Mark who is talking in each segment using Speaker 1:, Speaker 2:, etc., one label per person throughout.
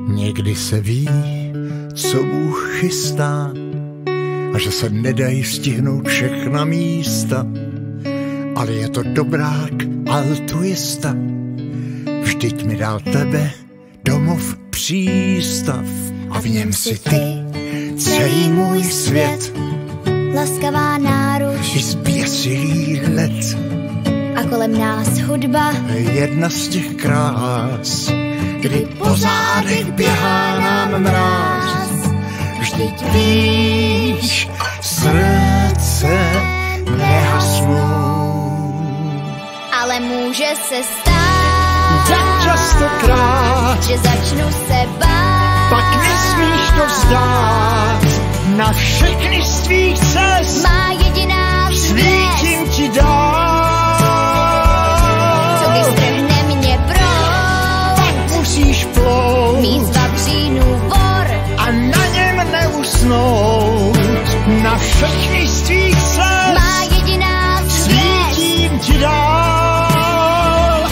Speaker 1: Někdy se ví, co Bůh chystá a že se nedají stihnout všechna místa, ale je to dobrák altruista. Vždyť mi dal tebe domov přístav a v něm si ty celý můj svět.
Speaker 2: Laskavá náruč
Speaker 1: I zběsilý let
Speaker 2: a kolem nás hudba.
Speaker 1: Jedna z těch krás, kdy po zádech běhá nám mráz. Vždyť víš, srdce nehasnou.
Speaker 2: Ale může se stát
Speaker 1: tak častokrát,
Speaker 2: že začnu se bát.
Speaker 1: pak nesmíš to vzdát. Na všechny z tvých cest
Speaker 2: Má jediná
Speaker 1: svítím
Speaker 2: zvěst,
Speaker 1: ti dál.
Speaker 2: co vystrhne mě proud.
Speaker 1: Pak musíš plout
Speaker 2: Mít z vavřínů vor
Speaker 1: a na něm neusnout. Na všechny z tvých cest
Speaker 2: má jediná zvěst.
Speaker 1: svítím ti dál.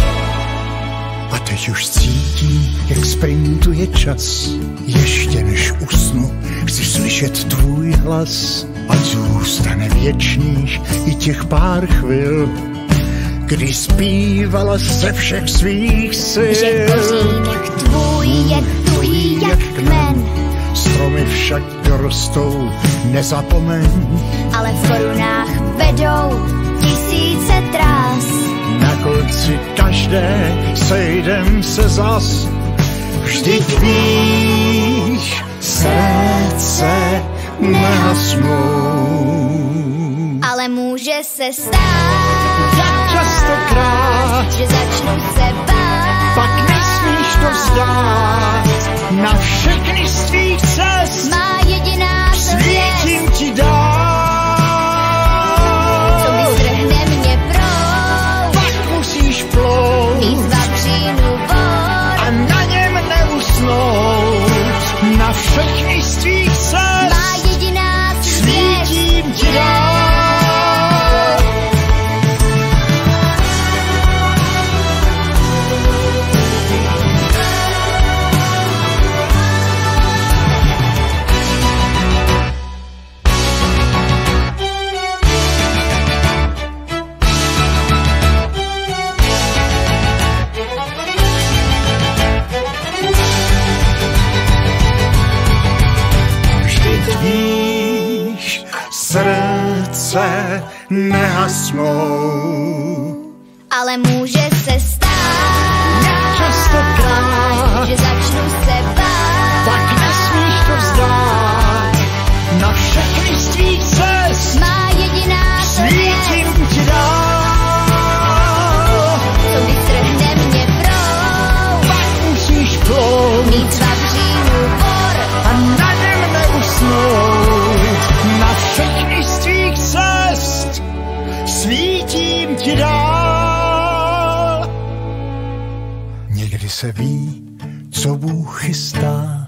Speaker 1: A teď už cítím, jak sprintuje čas. Ještě než usnu, chci slyšet tvůj hlas. Ať zůstane věčných i těch pár chvil, kdy zpívala ze všech svých sil.
Speaker 2: Že kořínek tvůj je tuhý jak kmen,
Speaker 1: Stromy však dorostou, nezapomeň.
Speaker 2: ale v korunách vedou tisíce trás.
Speaker 1: Na konci každé sejdem se zas. Vždyť víš, srdce nehasnou.
Speaker 2: Ale může se stát
Speaker 1: Tak častokrát,
Speaker 2: že začnu se bát.
Speaker 1: pak nesmíš to vzdát. Na všechny z tvých cest
Speaker 2: Má jediná zvěst,
Speaker 1: svítím ti dál.
Speaker 2: co vystrhne mě proud.
Speaker 1: Pak musíš plout
Speaker 2: Mít z vavřínů vor
Speaker 1: a na něm neusnout. Na všechny z tvých cest
Speaker 2: má jediná zvěst.
Speaker 1: svítím ti dál. Víš, srdce nehasnou.
Speaker 2: Ale může se stát
Speaker 1: Častokrát,
Speaker 2: že začnu se bát.
Speaker 1: pak nesmíš to vzdát. Na všechny z tvých cest
Speaker 2: Má jediná zvěst,
Speaker 1: svítím ti dál.
Speaker 2: co vystrhne mě proud.
Speaker 1: Pak musíš plout
Speaker 2: Mít z vavřínů vor
Speaker 1: a na něm neusnout. Na všechny z tvých cest svítím ti dál. Někdy se ví, co Bůh chystá